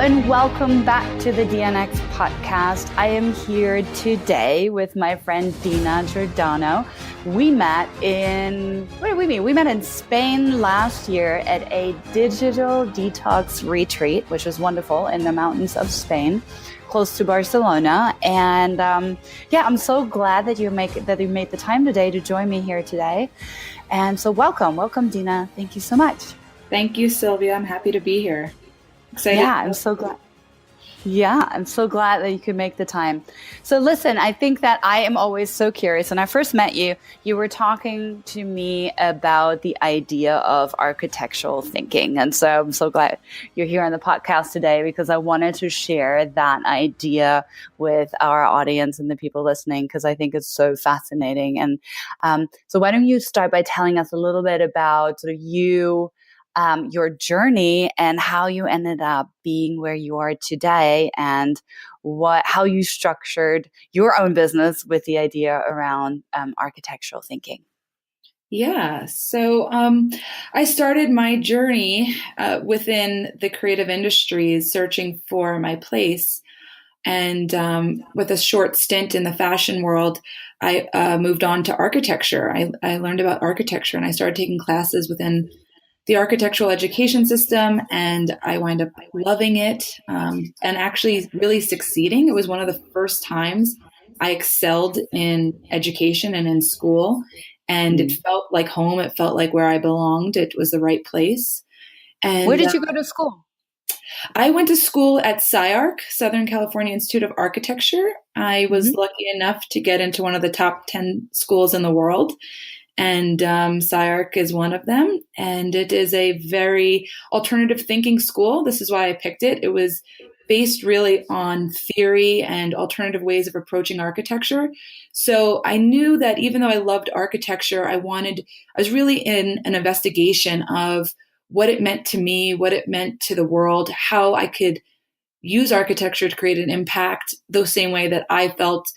and welcome back to the DNX podcast. I am here today with my friend Dina Giordano. We met in, where did we meet? We met in Spain last year at a digital detox retreat, which was wonderful in the mountains of Spain, close to Barcelona. And I'm so glad that you made the time today to join me here today. And so welcome, Dina. Thank you so much. Thank you, Sylvia. I'm happy to be here. Excited. Yeah, I'm so glad. Yeah, I'm so glad that you could make the time. So listen, I think that I am always so curious. When I first met you, you were talking to me about the idea of architectural thinking. And so I'm so glad you're here on the podcast today because I wanted to share that idea with our audience and the people listening because I think it's so fascinating. And so why don't you start by telling us a little bit about sort of your journey and how you ended up being where you are today and how you structured your own business with the idea around architectural thinking. Yeah. So I started my journey within the creative industries, searching for my place. And with a short stint in the fashion world, I moved on to architecture. I learned about architecture and I started taking classes within the architectural education system, and I wound up loving it and actually really succeeding. It was one of the first times I excelled in education and in school, and it felt like home. It felt like where I belonged. It was the right place. And where did you go to school? I went to school at SCI-Arc, Southern California Institute of Architecture. I was lucky enough to get into one of the top 10 schools in the world. And SCI-Arc is one of them. And it is a very alternative thinking school. This is why I picked it. It was based really on theory and alternative ways of approaching architecture. So I knew that even though I loved architecture, I was really in an investigation of what it meant to me, what it meant to the world, how I could use architecture to create an impact the same way that I felt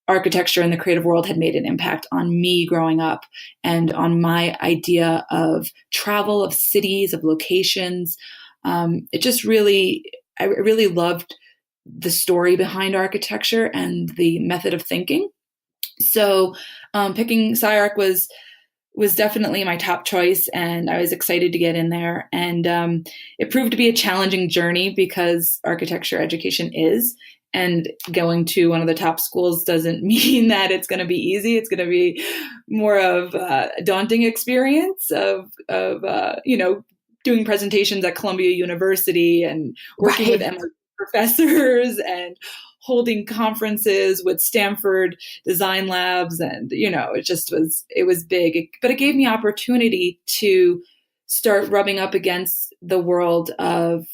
architecture in the creative world had made an impact on me growing up and on my idea of travel, of cities, of locations. I really loved the story behind architecture and the method of thinking. So picking SCI-Arc was definitely my top choice, and I was excited to get in there. And it proved to be a challenging journey because architecture education is. And going to one of the top schools doesn't mean that it's going to be easy. It's going to be more of a daunting experience of doing presentations at Columbia University and working with MIT professors and holding conferences with Stanford design labs. And, it was big, but it gave me opportunity to start rubbing up against the world of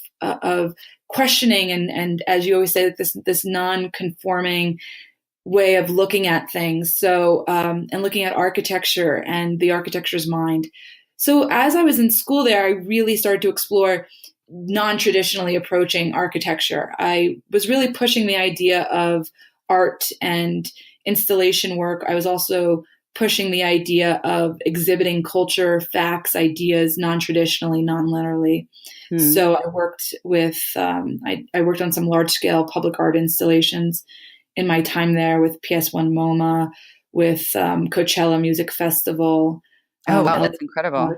questioning and as you always say, like this non-conforming way of looking at things. So and looking at architecture and the architecture's mind. So as I was in school there, I really started to explore non-traditionally approaching architecture. I was really pushing the idea of art and installation work. I was also pushing the idea of exhibiting culture, facts, ideas, non-traditionally, non-linearly. So I worked with, I worked on some large-scale public art installations in my time there with PS1 MoMA, with Coachella Music Festival. Oh, wow, that's incredible.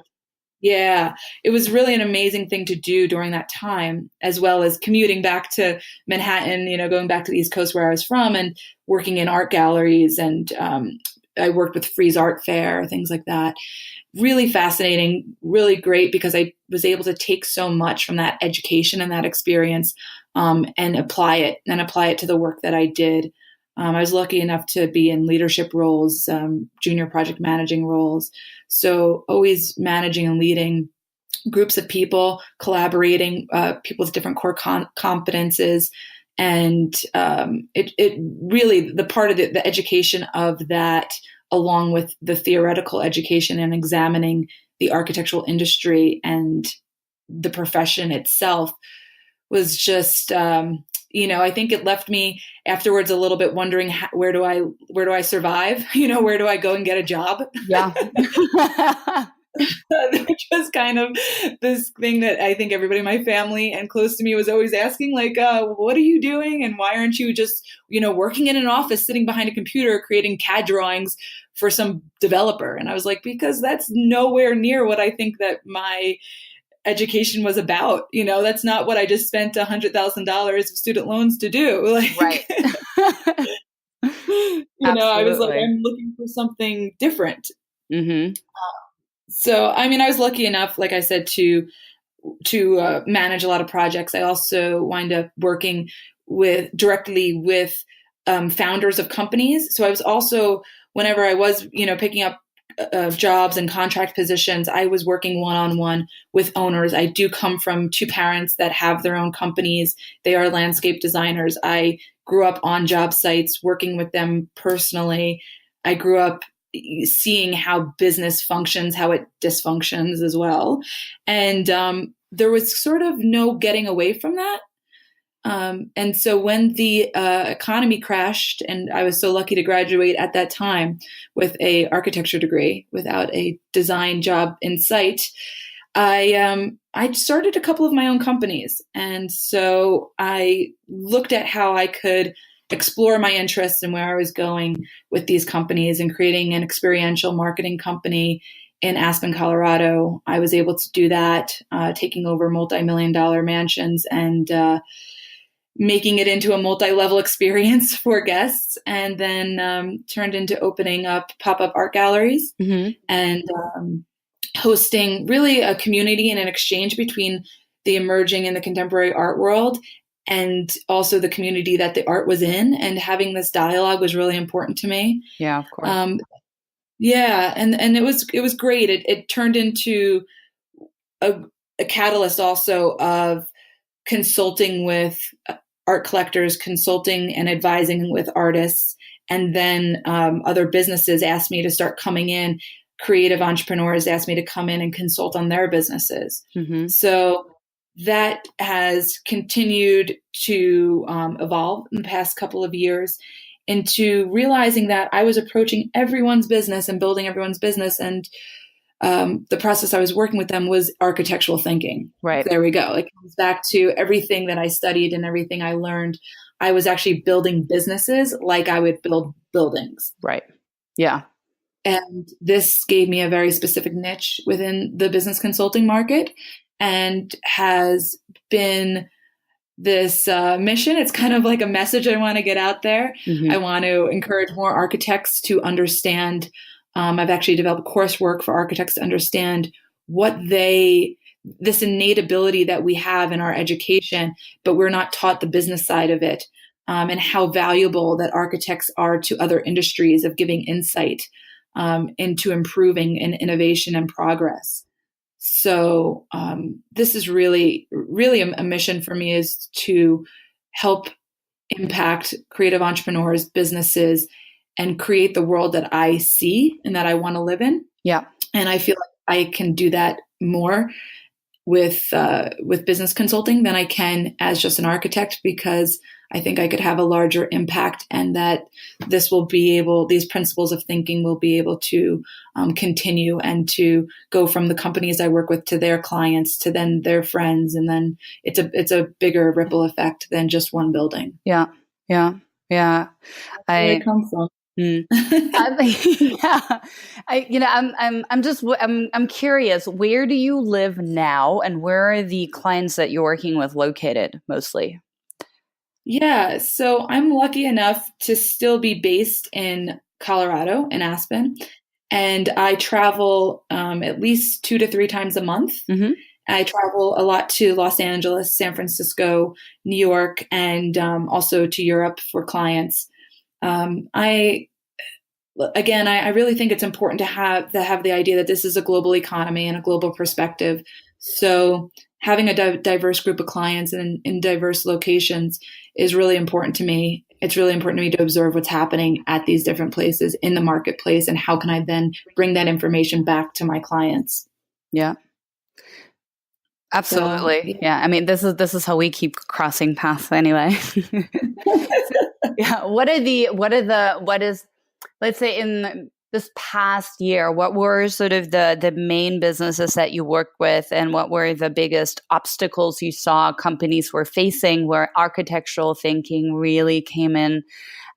Yeah, it was really an amazing thing to do during that time, as well as commuting back to Manhattan, going back to the East Coast where I was from and working in art galleries. And I worked with Frieze Art Fair, things like that. Really fascinating, really great because I was able to take so much from that education and that experience and apply it to the work that I did. I was lucky enough to be in leadership roles, junior project managing roles. So always managing and leading groups of people, collaborating, people with different core competences. And it really, the part of the education of that, along with the theoretical education and examining the architectural industry and the profession itself was just, I think it left me afterwards a little bit wondering where do I survive? Where do I go and get a job? Yeah. which was kind of this thing that I think everybody in my family and close to me was always asking, like, what are you doing? And why aren't you just, working in an office, sitting behind a computer, creating CAD drawings for some developer? And I was like, because that's nowhere near what I think that my education was about. That's not what I just spent $100,000 of student loans to do. Like, right. I was like, Absolutely. I'm looking for something different. Mm-hmm. So, I mean, I was lucky enough, like I said, to manage a lot of projects. I also wind up working directly with founders of companies. So I was also, whenever I was, picking up jobs and contract positions, I was working one-on-one with owners. I do come from two parents that have their own companies. They are landscape designers. I grew up on job sites, working with them personally. I grew up seeing how business functions, how it dysfunctions as well. And there was sort of no getting away from that. And so when the economy crashed, and I was so lucky to graduate at that time with a architecture degree without a design job in sight, I started a couple of my own companies. And so I looked at how I could explore my interests and where I was going with these companies, and creating an experiential marketing company in Aspen, Colorado. I was able to do that, taking over multi-million-dollar mansions and making it into a multi-level experience for guests, and then turned into opening up PopUp Art Galleries, Mm-hmm. and hosting really a community and an exchange between the emerging and the contemporary art world, and also the community that the art was in. And having this dialogue was really important to me. Yeah, of course. Yeah, and it was great. It turned into a catalyst also of consulting with art collectors, consulting and advising with artists. And then other businesses asked me to start coming in. Creative entrepreneurs asked me to come in and consult on their businesses. Mm-hmm. So that has continued to evolve in the past couple of years into realizing that I was approaching everyone's business and building everyone's business. And the process I was working with them was architectural thinking. Right. There we go. It comes back to everything that I studied and everything I learned. I was actually building businesses like I would build buildings. Right. Yeah. And this gave me a very specific niche within the business consulting market, and has been this mission. It's kind of like a message I want to get out there. Mm-hmm. I want to encourage more architects to understand. I've actually developed coursework for architects to understand this innate ability that we have in our education, but we're not taught the business side of it, and how valuable that architects are to other industries of giving insight into improving and innovation and progress. So this is really, really a mission for me, is to help impact creative entrepreneurs, businesses, and create the world that I see and that I want to live in. Yeah. And I feel like I can do that more with business consulting than I can as just an architect, because I think I could have a larger impact, and that these principles of thinking will be able to continue, and to go from the companies I work with to their clients, to then their friends. And then it's a bigger ripple effect than just one building. Yeah. Yeah. Yeah. Where I come from. Yeah. I'm curious, where do you live now, and where are the clients that you're working with located mostly? Yeah, so I'm lucky enough to still be based in Colorado, in Aspen, and I travel at least 2 to 3 times a month. Mm-hmm. I travel a lot to Los Angeles, San Francisco, New York, and also to Europe for clients. I really think it's important to have the idea that this is a global economy and a global perspective. So having a diverse group of clients in diverse locations is really important to me. It's really important to me to observe what's happening at these different places in the marketplace, and how can I then bring that information back to my clients. Yeah. Absolutely. So, yeah. I mean, this is how we keep crossing paths anyway. Yeah. Let's say this past year, what were sort of the main businesses that you worked with, and what were the biggest obstacles you saw companies were facing where architectural thinking really came in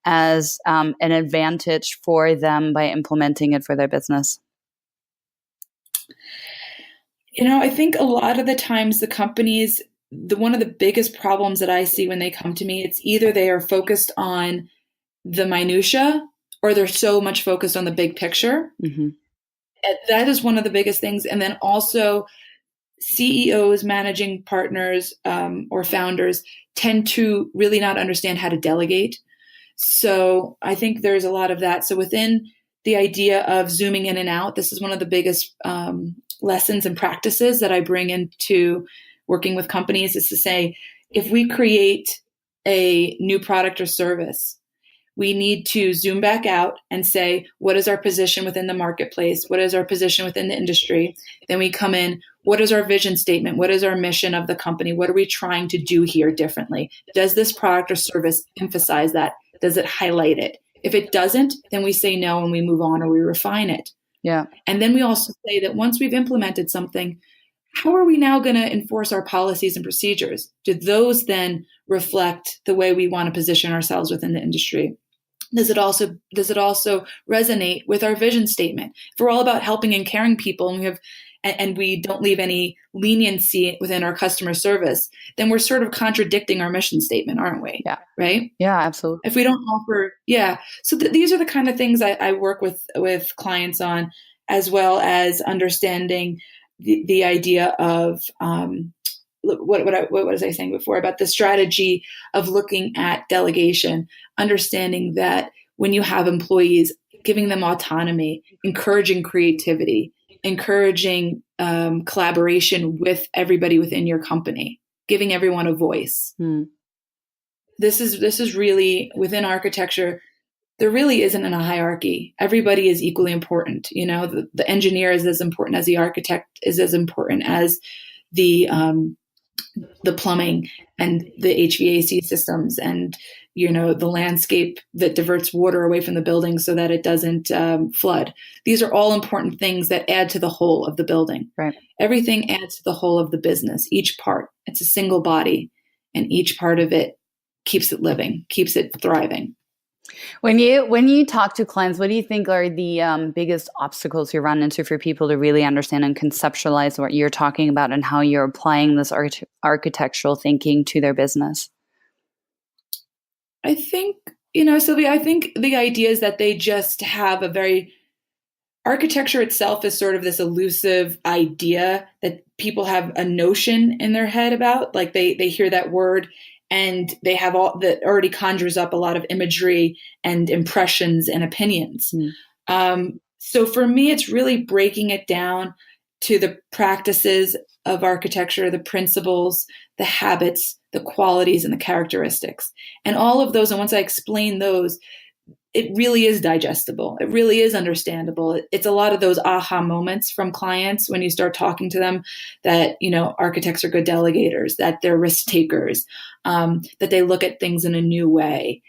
as an advantage for them by implementing it for their business? I think a lot of the times the companies, one of the biggest problems that I see when they come to me, it's either they are focused on the minutia or they're so much focused on the big picture. Mm-hmm. That is one of the biggest things. And then also CEOs, managing partners, or founders tend to really not understand how to delegate. So I think there's a lot of that. So within the idea of zooming in and out, this is one of the biggest lessons and practices that I bring into working with companies, is to say, if we create a new product or service, we need to zoom back out and say, what is our position within the marketplace? What is our position within the industry? Then we come in, what is our vision statement? What is our mission of the company? What are we trying to do here differently? Does this product or service emphasize that? Does it highlight it? If it doesn't, then we say no and we move on, or we refine it. Yeah. And then we also say that once we've implemented something, how are we now going to enforce our policies and procedures? Do those then reflect the way we want to position ourselves within the industry? Does it also resonate with our vision statement? If we're all about helping and caring people, and we don't leave any leniency within our customer service, then we're sort of contradicting our mission statement, aren't we? Yeah. Right? Yeah, absolutely. If we don't offer, yeah. So these are the kind of things I work with clients on, as well as understanding the idea of what was I saying before about the strategy of looking at delegation, understanding that when you have employees, giving them autonomy, encouraging creativity, encouraging collaboration with everybody within your company, giving everyone a voice. This is really, within architecture, there really isn't a hierarchy. Everybody is equally important. The engineer is as important as the architect, is as important as the plumbing and the HVAC systems, and the landscape that diverts water away from the building so that it doesn't flood. These are all important things that add to the whole of the building. Right. Everything adds to the whole of the business. Each part, it's a single body, and each part of it keeps it living, keeps it thriving. When you talk to clients, what do you think are the biggest obstacles you run into for people to really understand and conceptualize what you're talking about and how you're applying this architectural thinking to their business? I think, Sylvia, I think the idea is that they just have architecture itself is sort of this elusive idea that people have a notion in their head about. Like they hear that word and they have all that already conjures up a lot of imagery and impressions and opinions. So for me, it's really breaking it down to the practices of architecture, the principles, the habits, the qualities, and the characteristics. And all of those, and once I explain those, it really is digestible. It really is understandable. It's a lot of those aha moments from clients when you start talking to them that, architects are good delegators, that they're risk takers, that they look at things in a new way,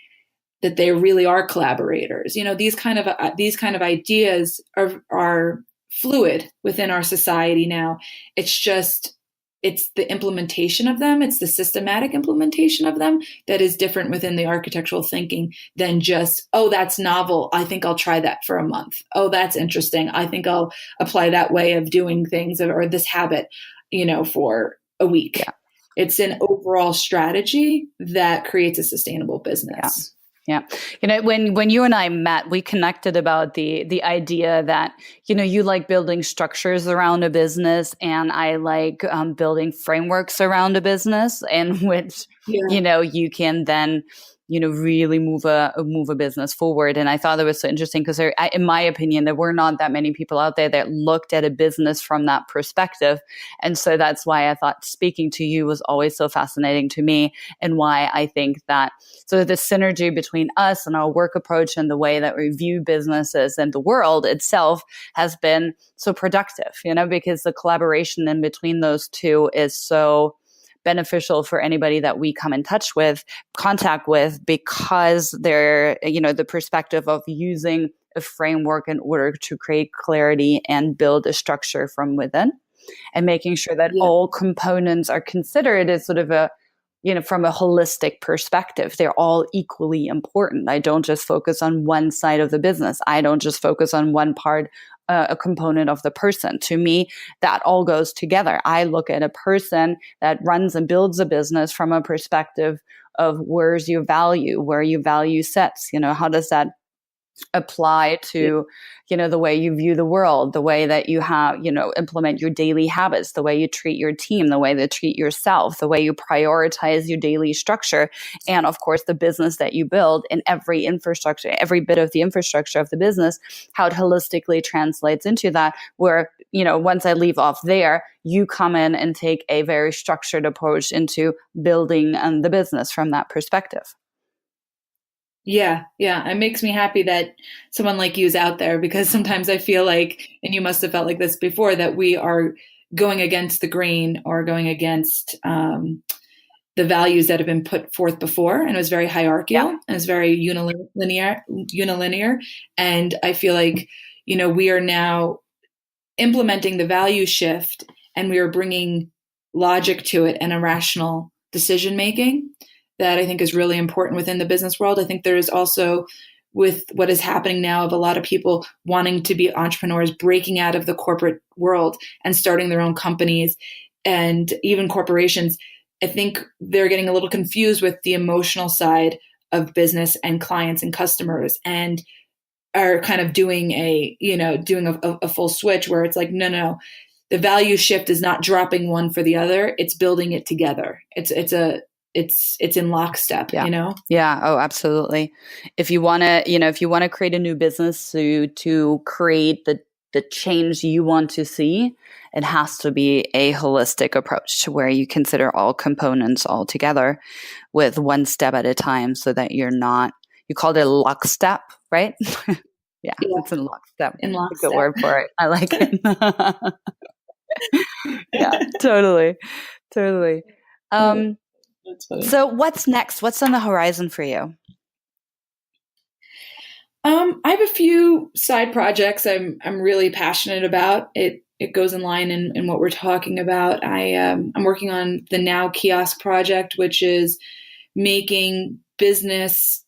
that they really are collaborators. These kind of ideas are fluid within our society now. It's the implementation of them. It's the systematic implementation of them that is different within the architectural thinking than just, oh, that's novel. I think I'll try that for a month. Oh, that's interesting. I think I'll apply that way of doing things or this habit, for a week. Yeah. It's an overall strategy that creates a sustainable business. Yeah. When you and I met, we connected about the idea that, you like building structures around a business, and I like building frameworks around a business, in which, you can then, really move a business forward. And I thought that was so interesting because in my opinion, there were not that many people out there that looked at a business from that perspective. And so that's why I thought speaking to you was always so fascinating to me, and why I think that sort of the synergy between us and our work approach and the way that we view businesses and the world itself has been so productive, because the collaboration in between those two is so beneficial for anybody that we come in contact with, because they're, the perspective of using a framework in order to create clarity and build a structure from within, and making sure that Yeah. all components are considered as sort of a, from a holistic perspective. They're all equally important. I don't just focus on one side of the business. I don't just focus on one part, a component of the person. To me, that all goes together. I look at a person that runs and builds a business from a perspective of where's your value, where your value sets, how does that apply to, the way you view the world, the way that you have, implement your daily habits, the way you treat your team, the way you treat yourself, the way you prioritize your daily structure. And of course, the business that you build in every infrastructure, every bit of the infrastructure of the business, how it holistically translates into that, where, once I leave off there, you come in and take a very structured approach into building the business from that perspective. Yeah. It makes me happy that someone like you is out there, because sometimes I feel like, and you must have felt like this before, that we are going against the grain or going against the values that have been put forth before. And it was very hierarchical, and it was very unilinear. And I feel like, we are now implementing the value shift, and we are bringing logic to it and a rational decision making that I think is really important within the business world. I think there is also, with what is happening now, of a lot of people wanting to be entrepreneurs, breaking out of the corporate world and starting their own companies, and even corporations. I think they're getting a little confused with the emotional side of business and clients and customers, and are kind of doing a full switch where it's like, no, the value shift is not dropping one for the other. It's building it together. It's in lockstep, Yeah. Oh, absolutely. If you want to create a new business to create the change you want to see, it has to be a holistic approach where you consider all components all together with one step at a time, so that you called it lockstep, right? Yeah, it's in lockstep. In lockstep. It's a good word for it. I like it. Yeah, totally. So what's next? What's on the horizon for you? I have a few side projects I'm really passionate about. It goes in line in what we're talking about. I'm working on the Now Kiosk project, which is making business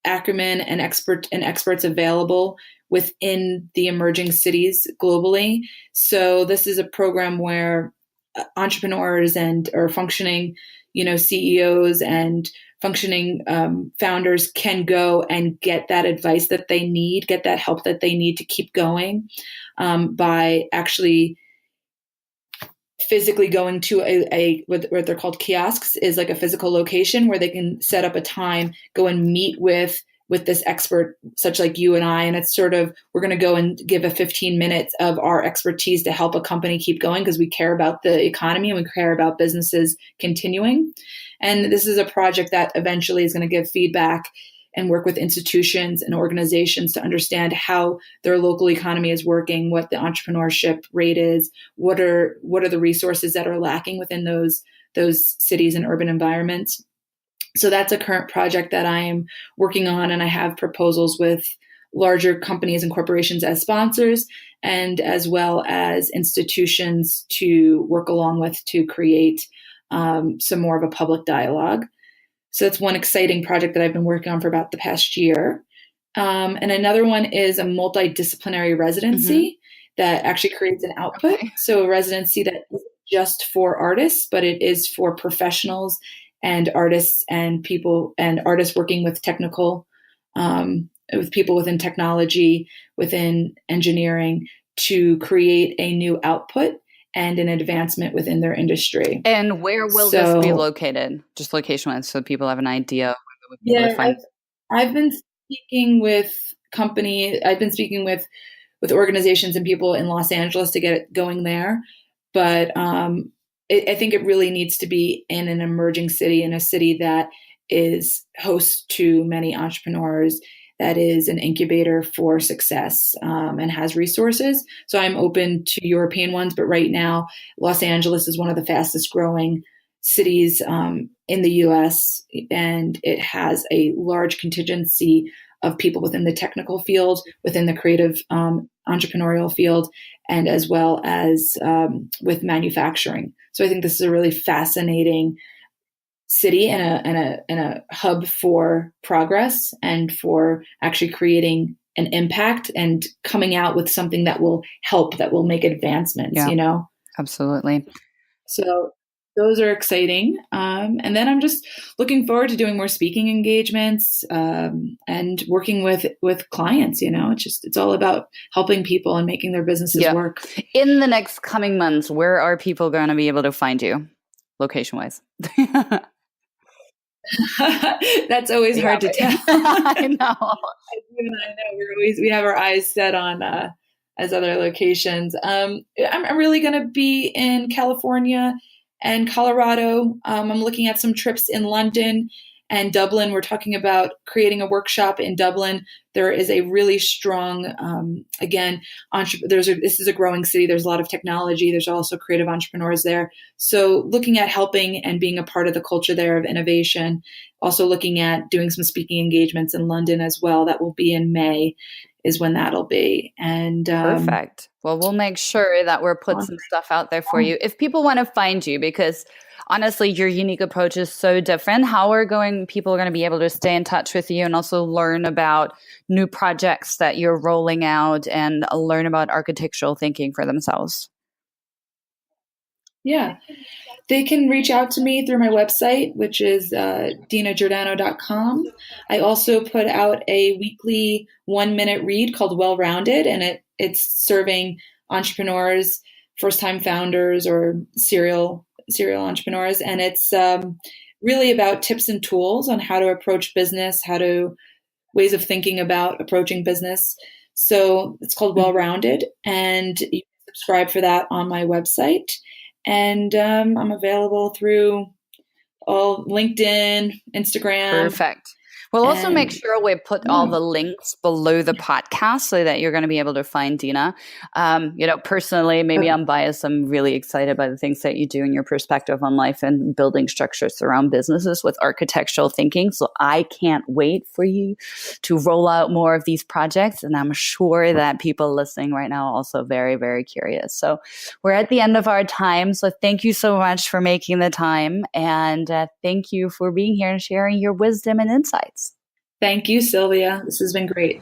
acumen and experts available within the emerging cities globally. So this is a program where entrepreneurs or functioning, CEOs and functioning founders can go and get that advice that they need, get that help that they need to keep going, by actually physically going to a what they're called kiosks, is like a physical location where they can set up a time, go and meet with this expert, such like you and I. And it's sort of, we're going to go and give a 15 minutes of our expertise to help a company keep going, because we care about the economy and we care about businesses continuing. And this is a project that eventually is going to give feedback and work with institutions and organizations to understand how their local economy is working, what the entrepreneurship rate is, what are the resources that are lacking within those cities and urban environments. So that's a current project that I am working on, and I have proposals with larger companies and corporations as sponsors, and as well as institutions to work along with to create some more of a public dialogue. So that's one exciting project that I've been working on for about the past year. And another one is a multidisciplinary residency that actually creates an output. Okay. So a residency that isn't just for artists, but it is for professionals and artists and people, and artists working with technical, with people within technology, within engineering, to create a new output and an advancement within their industry. And where will this be located? Just location-wise, so people have an idea of where they would be able to find. I've been speaking with with organizations and people in Los Angeles to get it going there. But I think it really needs to be in an emerging city, in a city that is host to many entrepreneurs, that is an incubator for success, and has resources. So I'm open to European ones, but right now Los Angeles is one of the fastest growing cities in the US, and it has a large contingency of people within the technical field, within the creative entrepreneurial field, and as well as with manufacturing. So I think this is a really fascinating city and a hub for progress and for actually creating an impact and coming out with something that will help, that will make advancements, Absolutely. So those are exciting. And then I'm just looking forward to doing more speaking engagements and working with clients. It's all about helping people and making their businesses work. In the next coming months, where are people going to be able to find you, location-wise? That's always hard to tell. I know. We have our eyes set on as other locations. I'm really going to be in California and Colorado. I'm looking at some trips in London and Dublin. We're talking about creating a workshop in Dublin. There is a really strong, this is a growing city. There's a lot of technology. There's also creative entrepreneurs there. So looking at helping and being a part of the culture there of innovation. Also looking at doing some speaking engagements in London as well. That will be in May is when that'll be. And perfect. Well, we'll make sure that we're put some stuff out there for you. If people want to find you, because honestly, your unique approach is so different. How are people going to be able to stay in touch with you and also learn about new projects that you're rolling out and learn about architectural thinking for themselves? Yeah, they can reach out to me through my website, which is dinagiordano.com. I also put out a weekly 1-minute read called Well-Rounded, and it's serving entrepreneurs, first-time founders, or serial entrepreneurs. And it's really about tips and tools on how to approach business, ways of thinking about approaching business. So it's called Well-Rounded, and you can subscribe for that on my website. And I'm available through LinkedIn, Instagram. Perfect. We'll also make sure we put all the links below the podcast so that you're going to be able to find Dina. Personally, maybe I'm biased. I'm really excited by the things that you do and your perspective on life and building structures around businesses with architectural thinking. So I can't wait for you to roll out more of these projects. And I'm sure that people listening right now are also very, very curious. So we're at the end of our time. So thank you so much for making the time. And thank you for being here and sharing your wisdom and insights. Thank you, Sylvia. This has been great.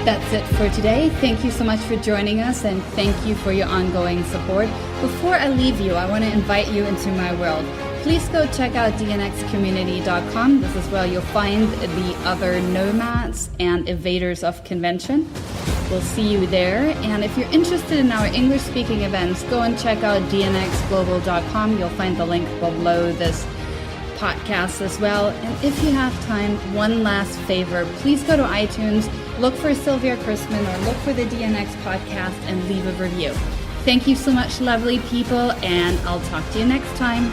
That's it for today. Thank you so much for joining us, and thank you for your ongoing support. Before I leave you, I want to invite you into my world. Please go check out dnxcommunity.com. This is where you'll find the other nomads and evaders of convention. We'll see you there. And if you're interested in our English-speaking events, go and check out dnxglobal.com. You'll find the link below this podcast as well. And if you have time, one last favor, please go to iTunes, look for Sylvia Chrisman or look for the DNX podcast and leave a review. Thank you so much, lovely people, and I'll talk to you next time.